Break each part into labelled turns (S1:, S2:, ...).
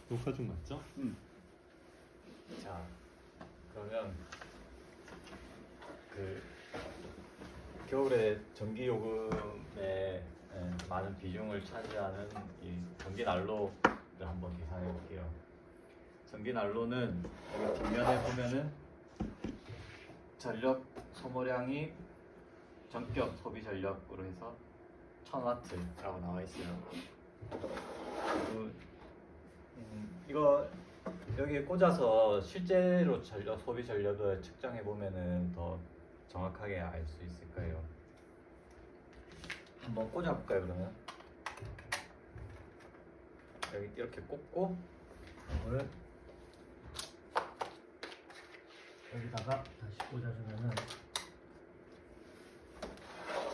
S1: 녹화 중 맞죠?
S2: 자, 그러면 그 겨울에 전기 요금에 많은 비중을 차지하는 이 전기 난로를 한번 계산해 볼게요. 전기 난로는 여기 뒷면에 보면은 전력 소모량이 전격 소비 전력으로 해서 1000W라고 나와 있어요. 이거 여기에 꽂아서 실제로 전력 소비 전력을 측정해 보면은 더 정확하게 알 수 있을 거예요. 한번 꽂아 볼까요 그러면? 여기 이렇게 꽂고 이거를 여기다가 다시 꽂아주면은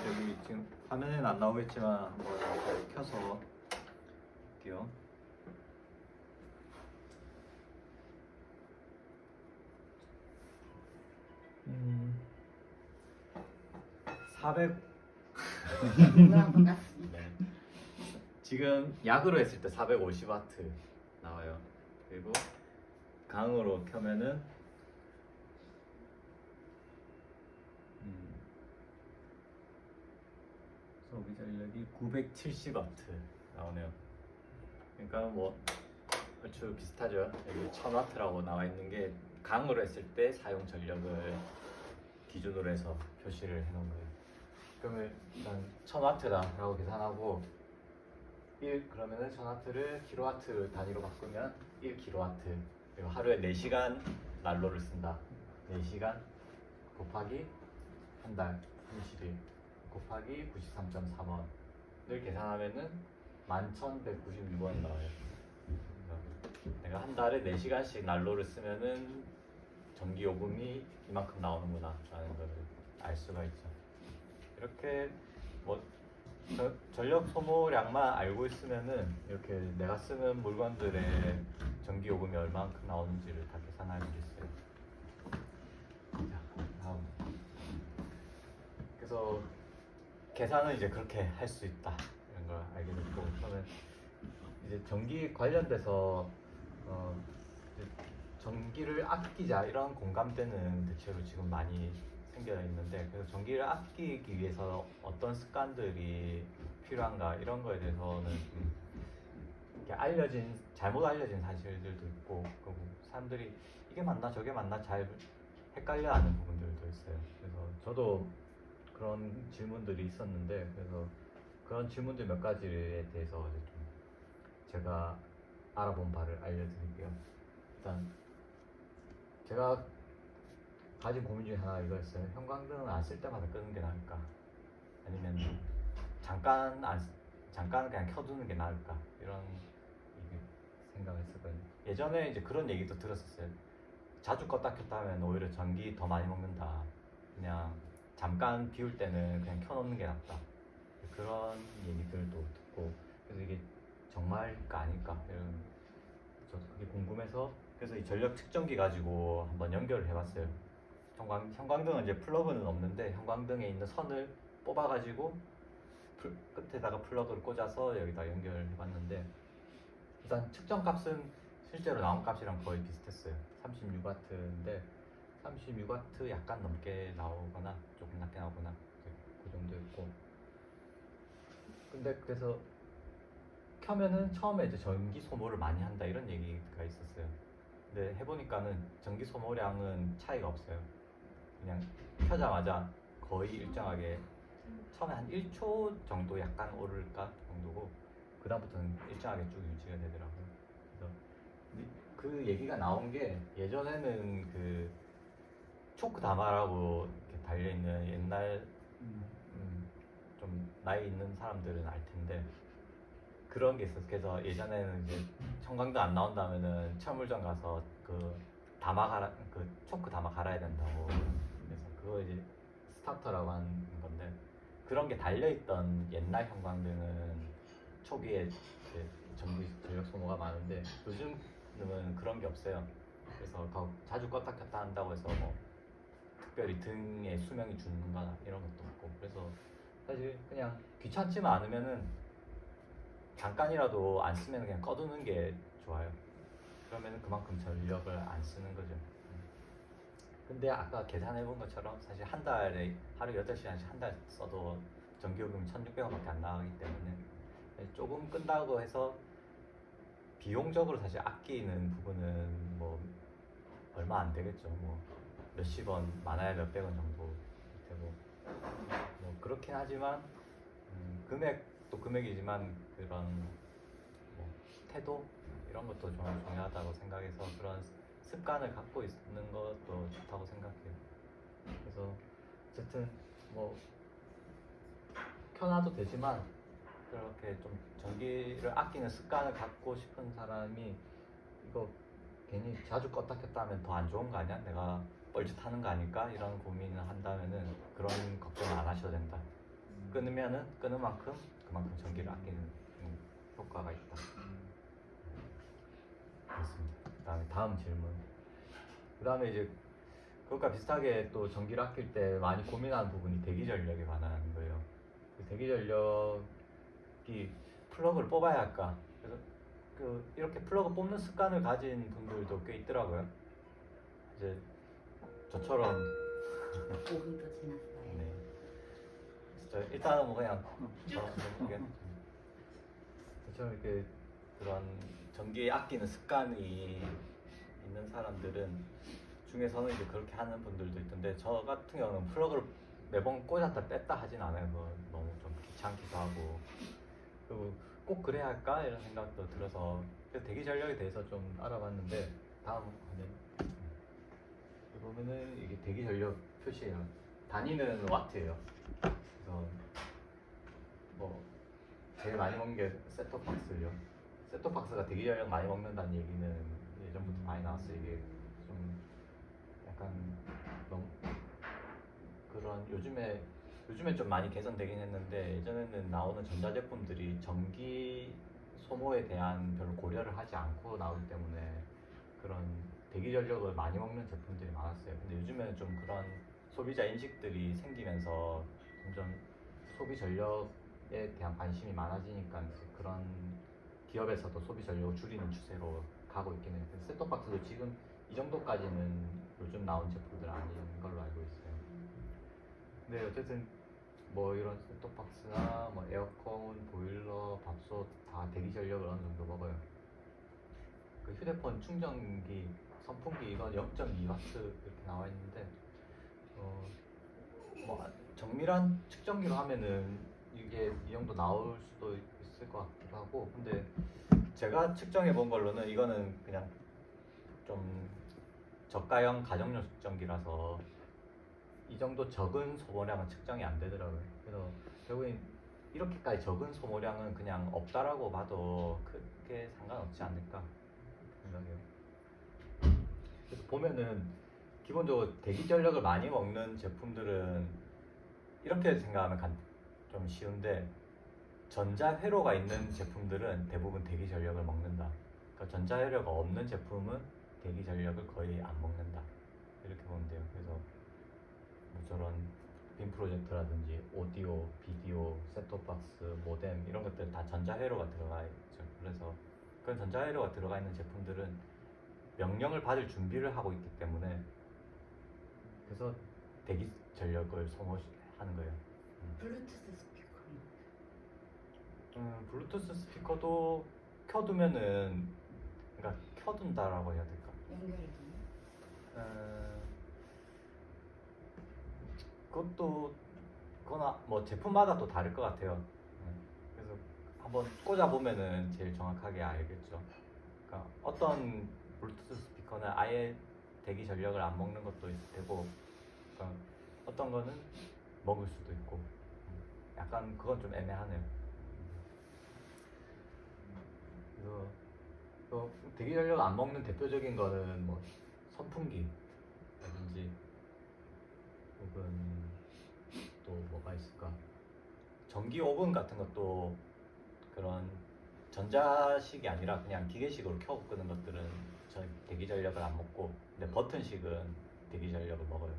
S2: 여기 지금 화면에는 안 나오겠지만 한번 이렇게 켜서 볼게요. 400 네. 지금 약으로 했을 때 450W 나와요. 그리고 강으로 켜면은 소비 전력이 970W 나오네요. 그러니까 뭐 얼추 비슷하죠. 여기 1000W라고 나와 있는 게 강으로 했을 때 사용 전력을 기준으로 해서 표시를 해놓은 거예요. 그러면 일단 1000W다라고 계산하고 1 그러면은 1000W를 킬로와트 단위로 바꾸면 1kW. 그리고 하루에 4시간 난로를 쓴다. 4시간 곱하기 한 달 30일 곱하기 93.3원을 계산하면은 11,196원 나와요. 내가 한 달에 4시간씩 난로를 쓰면은 전기 요금이 이만큼 나오는구나 라는 걸 알 수가 있죠. 이렇게 뭐 전력 소모량만 알고 있으면은 이렇게 내가 쓰는 물건들의 전기 요금이 얼마만큼 나오는지를 다 계산할 수 있어요. 자, 다음. 그래서 계산은 이제 그렇게 할 수 있다 이런 걸 알게 됐고, 저는 이제 전기 관련돼서 이제 전기를 아끼자 이런 공감대는 대체로 지금 많이 생겨 있는데, 그래서 전기를 아끼기 위해서 어떤 습관들이 필요한가 이런 거에 대해서는 좀 이렇게 잘못 알려진 사실들도 있고, 그리고 사람들이 이게 맞나 저게 맞나 잘 헷갈려하는 부분들도 있어요. 그래서 저도 그런 질문들이 있었는데, 그래서 그런 질문들 몇 가지에 대해서 이제 좀 제가 알아본 바를 알려드릴게요. 일단 제가 가진 고민 중에 하나가 이거였어요. 형광등은 안 쓸 때마다 끄는 게 나을까? 아니면 잠깐 그냥 켜두는 게 나을까? 이런 생각을 했었거든요. 예전에 이제 그런 얘기도 들었었어요. 자주 껐다 켰다 하면 오히려 전기 더 많이 먹는다. 그냥 잠깐 비울 때는 그냥 켜놓는 게 낫다. 그런 얘기들도 듣고, 그래서 이게 정말일까 아닐까? 이런, 저도 그게 궁금해서 그래서 이 전력 측정기 가지고 한번 연결을 해봤어요. 형광등은 이제 플러그는 없는데 형광등에 있는 선을 뽑아가지고 끝에다가 플러그를 꽂아서 여기다 연결해봤는데, 일단 측정값은 실제로 나온 값이랑 거의 비슷했어요. 36W인데 36W 약간 넘게 나오거나 조금 낮게 나오거나 그 정도였고, 근데 그래서 켜면은 처음에 이제 전기 소모를 많이 한다 이런 얘기가 있었어요. 근데 해보니까는 전기 소모량은 차이가 없어요. 그냥 켜자마자 거의 일정하게 처음에 한 1초 정도 약간 오를까 정도고, 그 다음부터는 일정하게 쭉 유지가 되더라고요. 그래서 그 얘기가 나온 게, 예전에는 그 초크 다마라고 이렇게 달려있는 옛날 좀 나이 있는 사람들은 알 텐데 그런 게 있었어요. 그래서 예전에는 이제 형광등 안 나온다면은 철물점 가서 그 초크 다마 갈아야 된다고. 그래서 그거 이제 스타터라고 하는 건데, 그런 게 달려있던 옛날 형광등은 초기에 이제 전력 소모가 많은데, 요즘은 그런 게 없어요. 그래서 더 자주 껐다 켰다 한다고 해서 뭐 특별히 등의 수명이 죽는거나 이런 것도 없고, 그래서 사실 그냥 귀찮지만 않으면은 잠깐이라도 안 쓰면 그냥 꺼두는 게 좋아요. 그러면 그만큼 전력을 안 쓰는 거죠. 근데 아까 계산해 본 것처럼 사실 한 달에 하루 8시간씩 한 달 써도 전기요금이 1,600원밖에 안 나가기 때문에 조금 끈다고 해서 비용적으로 사실 아끼는 부분은 뭐 얼마 안 되겠죠. 뭐 몇십 원, 많아야 몇백 원 정도 되고 뭐 그렇긴 하지만 금액도 금액이지만 그런 뭐 태도 이런 것도 좀 중요하다고 생각해서 그런 습관을 갖고 있는 것도 좋다고 생각해요. 그래서 어쨌든 뭐 켜놔도 되지만 그렇게 좀 전기를 아끼는 습관을 갖고 싶은 사람이 이거 괜히 자주 껐다 켰다 하면 더 안 좋은 거 아니야? 내가 뻘짓하는 거 아닐까? 이런 고민을 한다면은 그런 걱정을 안 하셔도 된다. 끊으면은 끊은 만큼 그만큼 전기를 아끼는 효과가 있다. 그렇습니다. 그다음에 다음 질문. 그다음에 이제 그것과 비슷하게 또 전기를 아낄 때 많이 고민하는 부분이 대기 전력에 관한 거예요. 그 대기 전력이 플러그를 뽑아야 할까? 그래서 이렇게 플러그 뽑는 습관을 가진 분들도 꽤 있더라고요. 이제 저처럼
S1: 5분도 지났어요.
S2: 네. 진짜 일단은 뭐 그냥 해볼게. 저처럼 이렇게 그런 전기 아끼는 습관이 있는 사람들은 중에서는 이제 그렇게 하는 분들도 있던데 저 같은 경우는 플러그를 매번 꽂았다 뺐다 하진 않아요. 그거 너무 좀 귀찮기도 하고 그리고 꼭 그래야 할까 이런 생각도 들어서 그래서 대기 전력에 대해서 좀 알아봤는데 다음 화면 보면은 이게 대기 전력 표시예요. 단위는 와트예요. 그래서 뭐 제일 많이 먹는 게 셋톱박스요. 셋톱박스가 대기 전력 많이 먹는다는 얘기는 예전부터 많이 나왔어요. 이게 좀 약간 너무 그런 요즘에 좀 많이 개선되긴 했는데 예전에는 나오는 전자제품들이 전기 소모에 대한 별로 고려를 하지 않고 나오기 때문에 그런 대기 전력을 많이 먹는 제품들이 많았어요. 근데 요즘에는 좀 그런 소비자 인식들이 생기면서 점점 소비 전력에 대한 관심이 많아지니까 이제 그런 기업에서도 소비 전력을 줄이는 추세로 가고 있긴 해요. 셋톱박스도 지금 이 정도까지는 요즘 나온 제품들 아닌 걸로 알고 있어요. 근데 어쨌든 뭐 이런 셋톱박스나 뭐 에어컨, 보일러, 밥솥 다 대기 전력을 어느 정도 먹어요. 그 휴대폰 충전기, 선풍기 이건 0.2W 이렇게 나와 있는데 뭐 정밀한 측정기로 하면은 이게 이 정도 나올 수도 있을 것 같기도 하고 근데 제가 측정해 본 걸로는 이거는 그냥 좀 저가형 가정용 측정기라서 이 정도 적은 소모량은 측정이 안 되더라고요. 그래서 결국엔 이렇게까지 적은 소모량은 그냥 없다라고 봐도 크게 상관없지 않을까 생각해요. 그래서 보면은 기본적으로 대기 전력을 많이 먹는 제품들은 이렇게 생각하면 좀 쉬운데 전자회로가 있는 제품들은 대부분 대기 전력을 먹는다. 그러니까 전자회로가 없는 제품은 대기 전력을 거의 안 먹는다. 이렇게 보면 돼요. 그래서 뭐 저런 빔 프로젝터라든지 오디오, 비디오, 셋톱박스, 모뎀 이런 것들 다 전자회로가 들어가 있죠. 그래서 그런 전자회로가 들어가 있는 제품들은 명령을 받을 준비를 하고 있기 때문에 그래서 대기 전력을 소모하는 거예요.
S1: 블루투스 스피커는
S2: 블루투스 스피커도 켜두면은 그러니까 켜둔다라고 해야 될까?
S1: 연결이 되나요?
S2: 그거나 뭐 제품마다 또 다를 것 같아요. 그래서 한번 꽂아 보면은 제일 정확하게 알겠죠. 그러니까 어떤 블루투스 스피커는 아예 대기 전력을 안 먹는 것도 되고, 그러니까 어떤 거는 먹을 수도 있고, 약간 그건 좀 애매하네요. 그래서 또 대기 전력 안 먹는 대표적인 거는 뭐 선풍기라든지 혹은 또 뭐가 있을까? 전기 오븐 같은 것도 그런 전자식이 아니라 그냥 기계식으로 켜고 끄는 것들은 대기 전력을 안 먹고, 근데 버튼식은 대기 전력을 먹어요.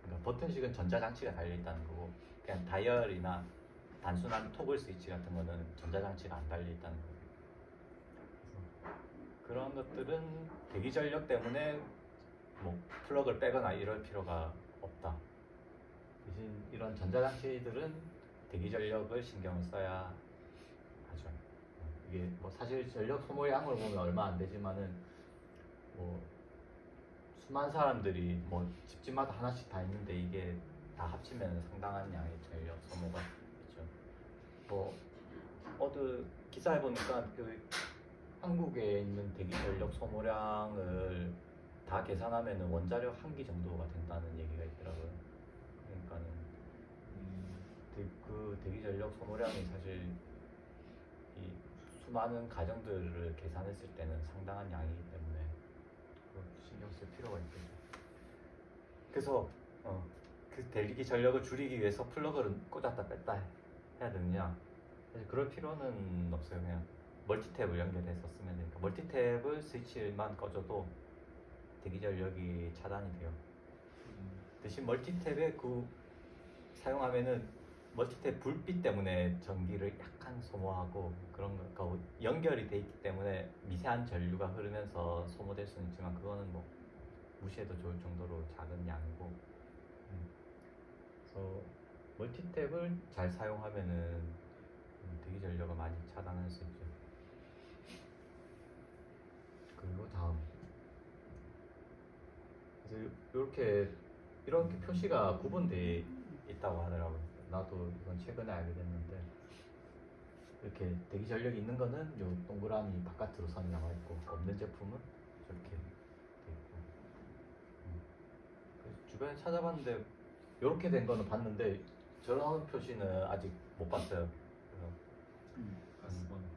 S2: 그러니까 버튼식은 전자장치가 달려있다는 거고, 그냥 다이얼이나 단순한 토글 스위치 같은 거는 전자장치가 안 달려있다는 거예요. 그런 것들은 대기 전력 때문에 뭐 플러그를 빼거나 이럴 필요가 없다. 대신 이런 전자장치들은 대기 전력을 신경을 써야 하죠. 이게 뭐 사실 전력 소모량을 보면 얼마 안 되지만은 뭐 수많은 사람들이 뭐 집집마다 하나씩 다 있는데 이게 다 합치면 상당한 양의 전력 소모가 있죠. 뭐 어느 기사에 보니까 그 한국에 있는 대기 전력 소모량을 다 계산하면 원자력 한 기 정도가 된다는 얘기가 있더라고요. 그러니까는 그 대기 전력 소모량이 사실 이 수많은 가정들을 계산했을 때는 상당한 양이기 때문에 그거 신경 쓸 필요가 있겠죠. 그래서 그 대기 전력을 줄이기 위해서 플러그를 꽂았다 뺐다 해야 되느냐? 사실 그럴 필요는 없어요. 그냥 멀티탭을 연결해서 쓰면 되니까 멀티탭을 스위치만 꺼줘도 대기 전력이 차단이 돼요. 대신 멀티탭에 그 사용하면은 멀티탭 불빛 때문에 전기를 약간 소모하고 그런 거 그러니까 연결이 돼 있기 때문에 미세한 전류가 흐르면서 소모될 수는 있지만 그거는 뭐 무시해도 좋을 정도로 작은 양이고 그래서 멀티탭을 잘 사용하면은 대기 전력을 많이 차단할 수 있죠. 그리고 다음 그래서 이렇게 표시가 구분되어 있다고 하더라고요. 나도 이건 최근에 알게 됐는데 이렇게 대기 전력이 있는 거는 요 동그라미 바깥으로 선이 나와 있고 없는 제품은 저렇게 돼 있고 그래서 주변에 찾아봤는데 이렇게 된 거는 봤는데 저런 표시는 아직 못 봤어요. 그래서
S3: 가스번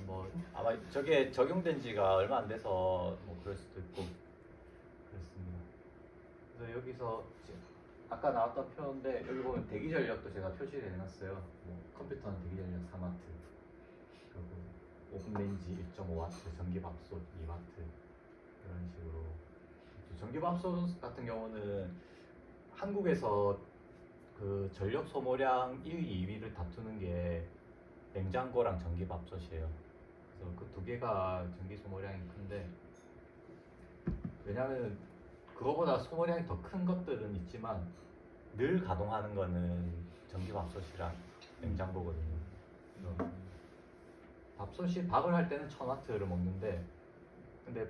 S2: 뭐 아마 저게 적용된 지가 얼마 안 돼서 뭐 그럴 수도 있고 그렇습니다. 그래서 여기서 지금 아까 나왔던 표인데 여기 보면 대기 전력도 제가 표시를 해놨어요. 뭐 컴퓨터는 대기 전력 3W, 그리고 오븐 레인지 1.5W, 전기밥솥 2W 이런 식으로. 전기밥솥 같은 경우는 한국에서 그 전력 소모량 1위, 2위를 다투는 게 냉장고랑 전기밥솥이에요. 그래서 그 두 개가 전기 소모량이 큰데 왜냐하면 그거보다 소모량이 더 큰 것들은 있지만 늘 가동하는 거는 전기밥솥이랑 냉장고거든요. 그래서 밥솥이 밥을 할 때는 1000W를 먹는데 근데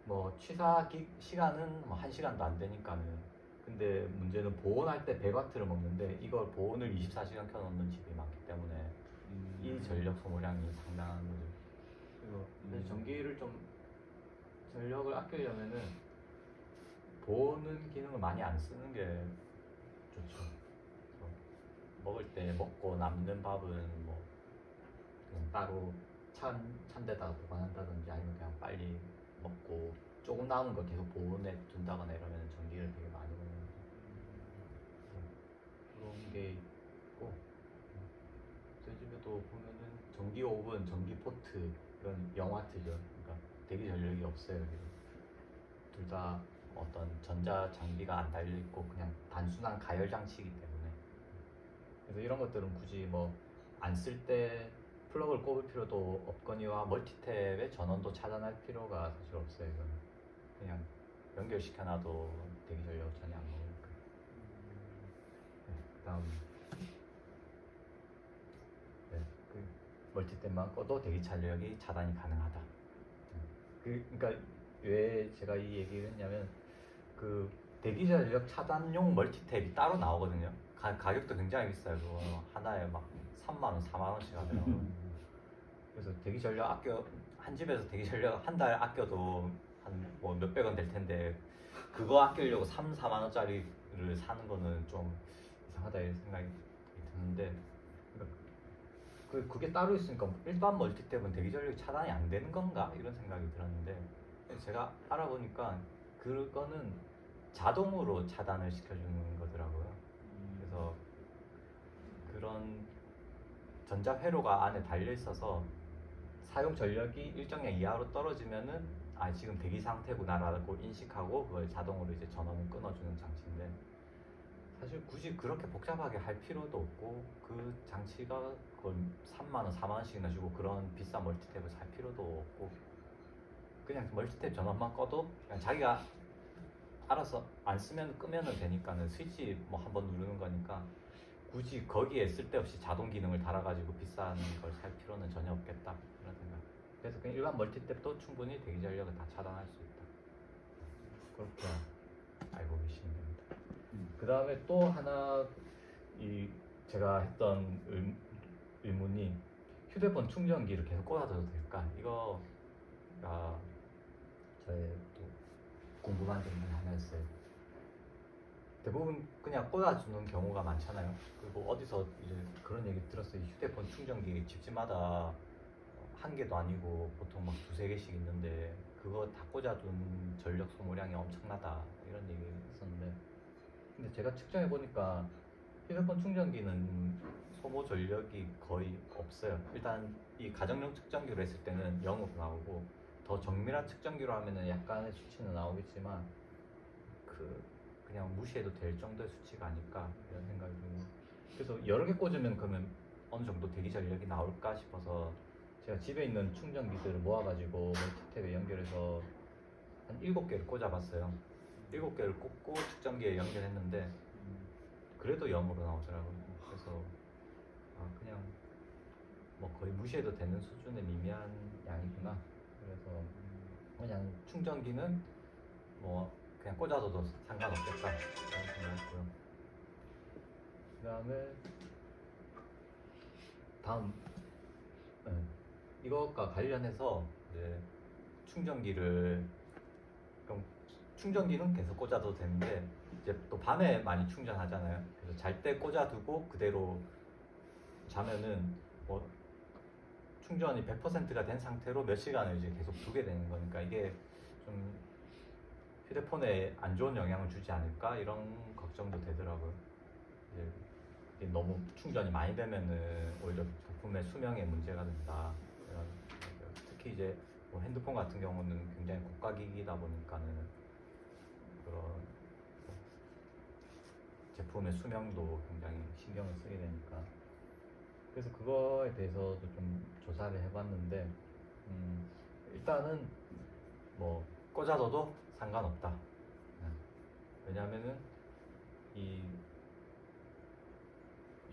S2: 뭐 취사 시간은 뭐 1시간도 안 되니까는 근데 문제는 보온할 때 100W를 먹는데 이걸 보온을 24시간 켜놓는 집이 많기 때문에 이 전력 소모량이 상당한 거죠. 그래서 전기를 좀 전력을 아끼려면은 보는 기능을 많이 안 쓰는 게 좋죠. 그래서 먹을 때 먹고 남는 밥은 뭐 그냥 따로 찬 데다가 보관한다든지 아니면 그냥 빨리 먹고 조금 남은 거 계속 보온해 둔다거나 이러면 전기를 되게 많이 먹는 그런 게 있고 저희 집에도 보면은 전기 오븐, 전기 포트 이런 0W죠. 그러니까 대기 전력이 없어요. 둘 다 어떤 전자 장비가 안 달려 있고 그냥 단순한 가열 장치이기 때문에 그래서 이런 것들은 굳이 뭐 안 쓸 때 플러그를 꼽을 필요도 없거니와 멀티탭의 전원도 차단할 필요가 사실 없어요. 이거는 그냥 연결시켜놔도 대기 전력 전혀 안 먹으니까. 네, 그다음 멀티탭만 꺼도 대기 전력이 차단이 가능하다. 그러니까 왜 제가 이 얘기를 했냐면 그 대기 전력 차단용 멀티탭이 따로 나오거든요. 가격도 굉장히 비싸요. 그거 하나에 막 3만원, 4만원씩 하더라고요. 그래서 대기 전력 한 집에서 대기 전력 한 달 아껴도 한 뭐 몇백 원 될 텐데 그거 아끼려고 3, 4만원짜리를 사는 거는 좀 이상하다 이런 생각이 드는데 그게 따로 있으니까 일반 멀티탭은 대기 전력이 차단이 안 되는 건가 이런 생각이 들었는데 제가 알아보니까 그거는 자동으로 차단을 시켜주는 거더라고요. 그래서 그런 전자 회로가 안에 달려 있어서 사용 전력이 일정량 이하로 떨어지면은 지금 대기 상태구나라고 인식하고 그걸 자동으로 이제 전원을 끊어주는 장치인데 사실 굳이 그렇게 복잡하게 할 필요도 없고 그 장치가 그걸 3만 원, 4만 원씩이나 주고 그런 비싼 멀티탭을 살 필요도 없고 그냥 멀티탭 전원만 꺼도 그냥 자기가 알아서 안 쓰면 끄면은 되니까는 스위치 뭐 한번 누르는 거니까 굳이 거기에 쓸데없이 자동 기능을 달아가지고 비싼 걸 살 필요는 전혀 없겠다 이런 생각. 그래서 그냥 일반 멀티탭도 충분히 대기 전력을 다 차단할 수 있다. 그렇게 알고 계시면 됩니다. 그 다음에 또 하나 이 제가 했던 의문이 휴대폰 충전기를 계속 꽂아둬도 될까? 이거가 저의 또 궁금한 점 중에 하나였어요. 대부분 그냥 꽂아주는 경우가 많잖아요. 그리고 어디서 이제 그런 얘기 들었어요. 휴대폰 충전기 집집마다 한 개도 아니고 보통 막 두세 개씩 있는데 그거 다 꽂아둔 전력 소모량이 엄청나다 이런 얘기 했었는데 근데 제가 측정해 보니까 휴대폰 충전기는 소모 전력이 거의 없어요. 일단 이 가정용 측정기로 했을 때는 0으로 나오고 더 정밀한 측정기로 하면은 약간의 수치는 나오겠지만 그냥 무시해도 될 정도의 수치가 아닐까 이런 생각이 들고 그래서 여러 개 꽂으면 그러면 어느 정도 대기 전력이 나올까 싶어서 제가 집에 있는 충전기들을 모아가지고 멀티탭에 연결해서 한 7개를 꽂아봤어요. 7개를 꽂고 측정기에 연결했는데 그래도 0으로 나오더라고요. 그래서 그냥 뭐 거의 무시해도 되는 수준의 미미한 양이구나. 그래서 그냥 충전기는 뭐 그냥 꽂아둬도 상관없겠다 이런 생각했고요. 그 다음에 다음 이것과 관련해서 이제 충전기를 그럼 충전기는 계속 꽂아도 되는데 이제 또 밤에 많이 충전하잖아요. 그래서 잘 때 꽂아두고 그대로 자면은 뭐 충전이 100%가 된 상태로 몇 시간을 이제 계속 두게 되는 거니까 이게 좀 휴대폰에 안 좋은 영향을 주지 않을까 이런 걱정도 되더라고요. 이제 이게 너무 충전이 많이 되면은 오히려 부품의 수명에 문제가 된다. 특히 이제 뭐 핸드폰 같은 경우는 굉장히 고가 기기다 보니까는 그런 제품의 수명도 굉장히 신경을 쓰게 되니까 그래서 그거에 대해서도 좀 조사를 해봤는데 일단은 뭐 꽂아둬도 상관없다. 왜냐하면은 이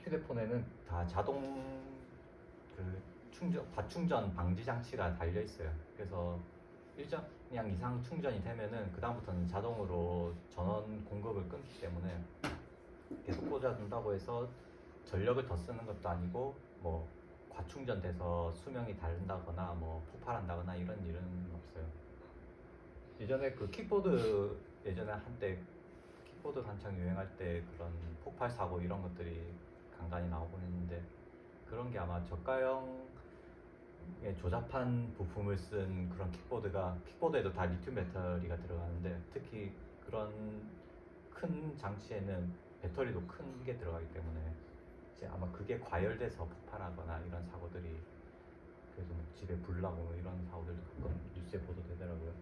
S2: 휴대폰에는 다 자동 과충전 방지 장치가 달려 있어요. 그래서 일정량 이상 충전이 되면은 그 다음부터는 자동으로 전원 공급을 끊기 때문에 계속 꽂아둔다고 해서 전력을 더 쓰는 것도 아니고 뭐 과충전돼서 수명이 다른다거나 뭐 폭발한다거나 이런 일은 없어요. 예전에 그 킥보드 예전에 한때 킥보드 한창 유행할 때 그런 폭발 사고 이런 것들이 간간히 나오곤 했는데 그런 게 아마 저가형에 조잡한 부품을 쓴 그런 킥보드에도 다 리튬 배터리가 들어가는데 특히 그런 큰 장치에는 배터리도 큰 게 들어가기 때문에 이제 아마 그게 과열돼서 폭발하거나 이런 사고들이 그래서 뭐 집에 불 나고 뭐 이런 사고들도 가끔 뉴스에 보도되더라고요.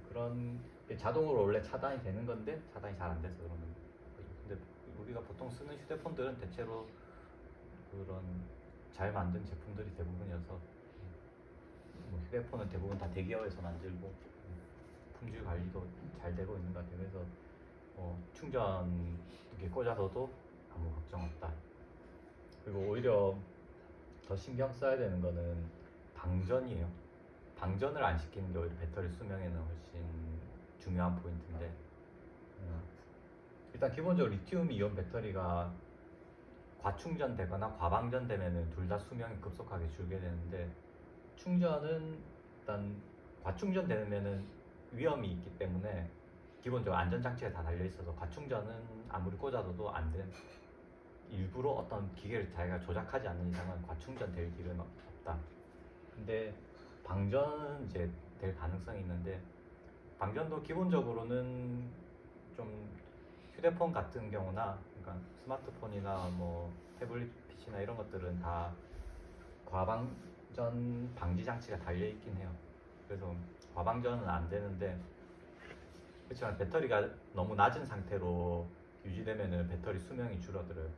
S2: 그런 게 자동으로 원래 차단이 되는 건데 차단이 잘 안 돼서 그러는 거죠. 근데 우리가 보통 쓰는 휴대폰들은 대체로 그런 잘 만든 제품들이 대부분이어서 뭐 휴대폰은 대부분 다 대기업에서 만들고 품질 관리도 잘 되고 있는 것 같아요. 그래서 충전기에 꽂아서도 아무 걱정 없다. 그리고 오히려 더 신경 써야 되는 거는 방전이에요. 방전을 안 시키는 게 오히려 배터리 수명에는 훨씬 중요한 포인트인데 일단 기본적으로 리튬 이온 배터리가 과충전되거나 과방전되면은 둘 다 수명이 급속하게 줄게 되는데 충전은 일단 과충전되면은 위험이 있기 때문에 기본적으로 안전장치가 다 달려 있어서 과충전은 아무리 꽂아둬도 안 돼. 일부러 어떤 기계를 자기가 조작하지 않는 이상은 과충전될 일은 없다. 근데 방전은 이제 될 가능성이 있는데 방전도 기본적으로는 좀 휴대폰 같은 경우나 그러니까 스마트폰이나 뭐 태블릿 PC나 이런 것들은 다 과방전 방지 장치가 달려 있긴 해요. 그래서 과방전은 안 되는데 그렇지만 배터리가 너무 낮은 상태로 유지되면은 배터리 수명이 줄어들어요.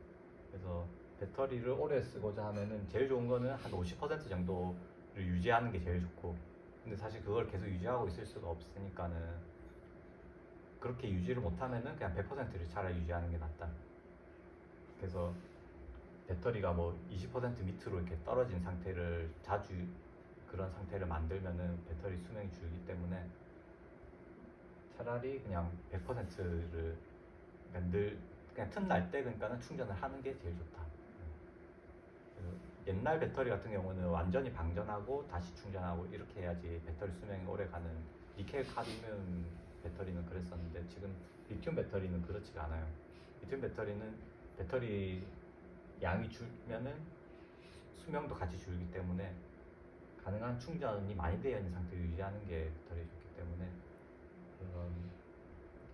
S2: 그래서 배터리를 오래 쓰고자 하면은 제일 좋은 거는 한 50% 정도를 유지하는 게 제일 좋고, 근데 사실 그걸 계속 유지하고 있을 수가 없으니까는 그렇게 유지를 못하면은 그냥 100%를 차라리 유지하는 게 낫다. 그래서 배터리가 뭐 20% 밑으로 이렇게 떨어진 상태를 자주 그런 상태를 만들면은 배터리 수명이 줄기 때문에 차라리 그냥 100%를 그러니까 늘 그냥 틈날 때 그러니까는 충전을 하는 게 제일 좋다. 그래서 옛날 배터리 같은 경우는 완전히 방전하고 다시 충전하고 이렇게 해야지 배터리 수명이 오래 가는 니켈 카드뮴 배터리는 그랬었는데, 지금 리튬 배터리는 그렇지가 않아요. 리튬 배터리는 배터리 양이 줄면은 수명도 같이 줄기 때문에 가능한 충전이 많이 되어 있는 상태를 유지하는 게 배터리에 좋기 때문에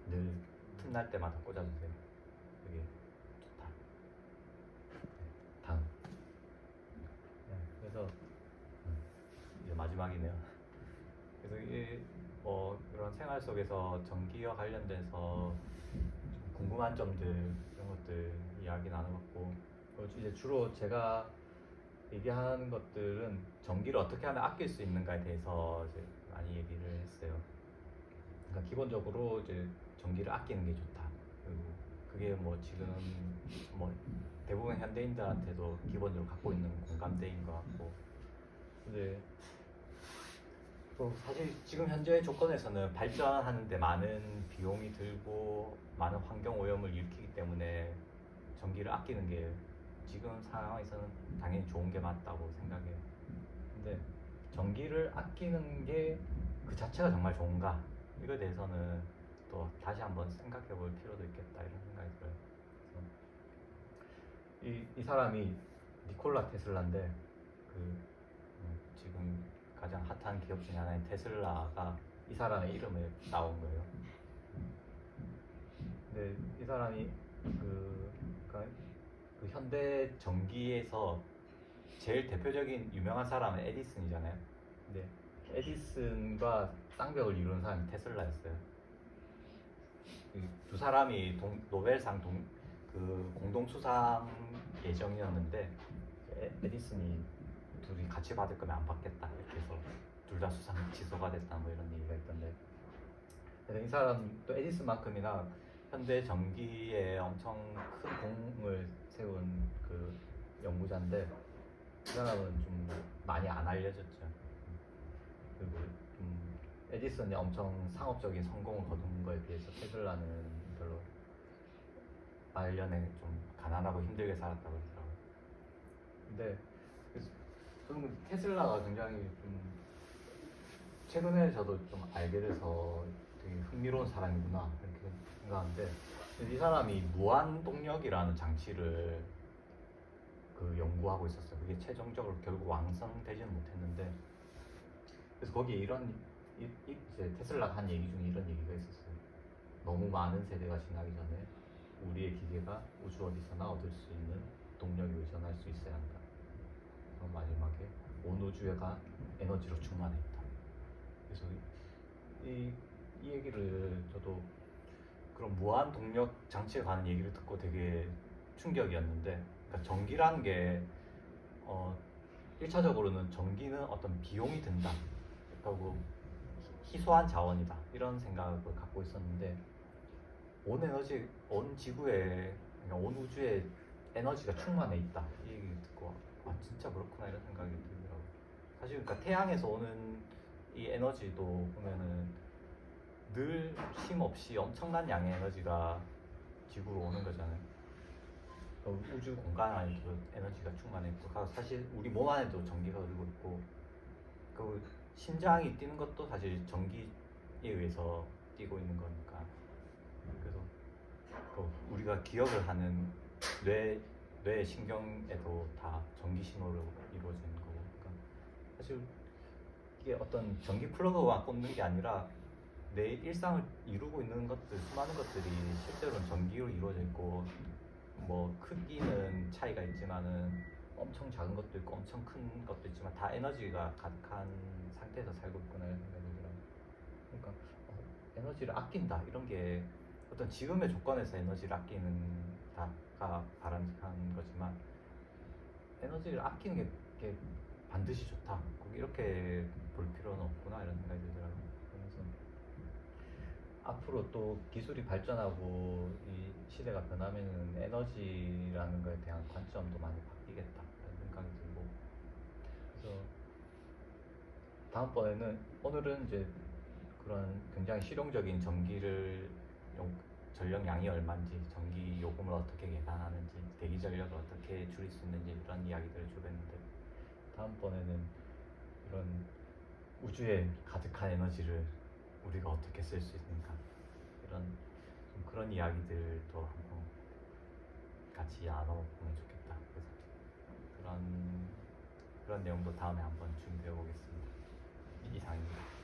S2: 늘 틈날 때마다 꽂아주세요. 그게 좋다. 다음. 그래서 이제 마지막이네요. 그래서 이게 이런 생활 속에서 전기와 관련돼서 좀 궁금한 점들 이런 것들 이야기 나눠봤고, 이제 주로 제가 얘기하는 것들은 전기를 어떻게 하면 아낄 수 있는가에 대해서 이제 많이 얘기를 했어요. 그러니까 기본적으로 이제 전기를 아끼는 게 좋다. 그리고 그게 뭐 지금 뭐 대부분 현대인들한테도 기본적으로 갖고 있는 공감대인 것 같고, 근데 또 사실 지금 현재의 조건에서는 발전하는데 많은 비용이 들고 많은 환경 오염을 일으키기 때문에 전기를 아끼는 게 지금 상황에서는 당연히 좋은 게 맞다고 생각해요. 근데 전기를 아끼는 게 그 자체가 정말 좋은가? 이거에 대해서는 또 다시 한번 생각해 볼 필요도 있겠다 이런 생각이 들어요. 이 사람이 니콜라 테슬라인데 지금 가장 핫한 기업 중에 하나인 테슬라가 이 사람의 이름에 나온 거예요. 근데 이 사람이 그러니까 그 현대 전기에서 제일 대표적인 유명한 사람은 에디슨이잖아요. 근데 에디슨과 쌍벽을 이루는 사람이 테슬라였어요. 두 사람이 노벨상 공동 수상 예정이었는데 에디슨이 둘이 같이 받을 거면 안 받겠다 이렇게 해서 둘 다 수상 취소가 됐다 뭐 이런 얘기가 있던데, 이 사람 또 에디슨만큼이나 현대 전기에 엄청 큰 공을 세운 그 연구자인데 이 사람은 좀 많이 안 알려졌죠. 그리고 에디슨이 엄청 상업적인 성공을 거둔 거에 비해서 테슬라는 별로 말년에 좀 가난하고 힘들게 살았다고 하더라고요. 근데 저는 테슬라가 굉장히 좀 최근에 저도 좀 알게 돼서 되게 흥미로운 사람이구나 이렇게 생각하는데, 이 사람이 무한 동력이라는 장치를 연구하고 있었어요. 그게 최종적으로 결국 완성되지는 못했는데, 그래서 거기에 이제 테슬라가 한 얘기 중에 이런 얘기가 있었어요. 너무 많은 세대가 지나기 전에 우리의 기계가 우주 어디서나 얻을 수 있는 동력에 의존할 수 있어야 한다. 그럼 마지막에 온 우주가 에너지로 충만해 있다. 그래서 이 얘기를 저도 그런 무한 동력 장치에 관한 얘기를 듣고 되게 충격이었는데, 그러니까 전기라는 게 1차적으로는 전기는 어떤 비용이 든다. 그리고 희소한 자원이다. 이런 생각을 갖고 있었는데, 온 지구에, 그러니까 온 우주에 에너지가 충만해 있다. 이 얘기를 듣고 진짜 그렇구나 이런 생각이 들더라고요. 사실 그러니까 태양에서 오는 이 에너지도 보면은 늘 쉼 없이 엄청난 양의 에너지가 지구로 오는 거잖아요. 우주 공간 안에도 에너지가 충만해 있고, 사실 우리 몸 안에도 전기가 흐르고 있고, 그 심장이 뛰는 것도 사실 전기에 의해서 뛰고 있는 거니까. 그래서 우리가 기억을 하는 뇌 신경에도 다 전기 신호로 이루어지는 거고, 그러니까 사실 이게 어떤 전기 플러그만 꽂는 게 아니라 내 일상을 이루고 있는 것들, 수많은 것들이 실제로는 전기로 이루어져 있고, 뭐 크기는 차이가 있지만은 엄청 작은 것도 있고 엄청 큰 것도 있지만 다 에너지가 가득한 상태에서 살고 있구나 이런 생각이 들어요. 그러니까 에너지를 아낀다 이런 게 어떤 지금의 조건에서 에너지를 아끼는 다가 바람직한 거지만 에너지를 아끼는 게 반드시 좋다. 꼭 이렇게 볼 필요는 없구나 이런 생각이 들더라고요. 그래서 앞으로 또 기술이 발전하고 이 시대가 변하면은 에너지라는 거에 대한 관점도 많이 바뀌겠다 이런 생각이 들고 그래서 다음번에는 오늘은 이제 그런 굉장히 실용적인 전력량이 얼마인지 전기 요금을 어떻게 계산하는지 대기 전력을 어떻게 줄일 수 있는지 이런 이야기들을 주로 했는데 다음번에는 이런 우주에 가득한 에너지를 우리가 어떻게 쓸 수 있는가 이런 좀 그런 이야기들도 한번 같이 나눠보면 좋겠다. 그래서 그런 내용도 다음에 한번 준비해 보겠습니다. 이상입니다.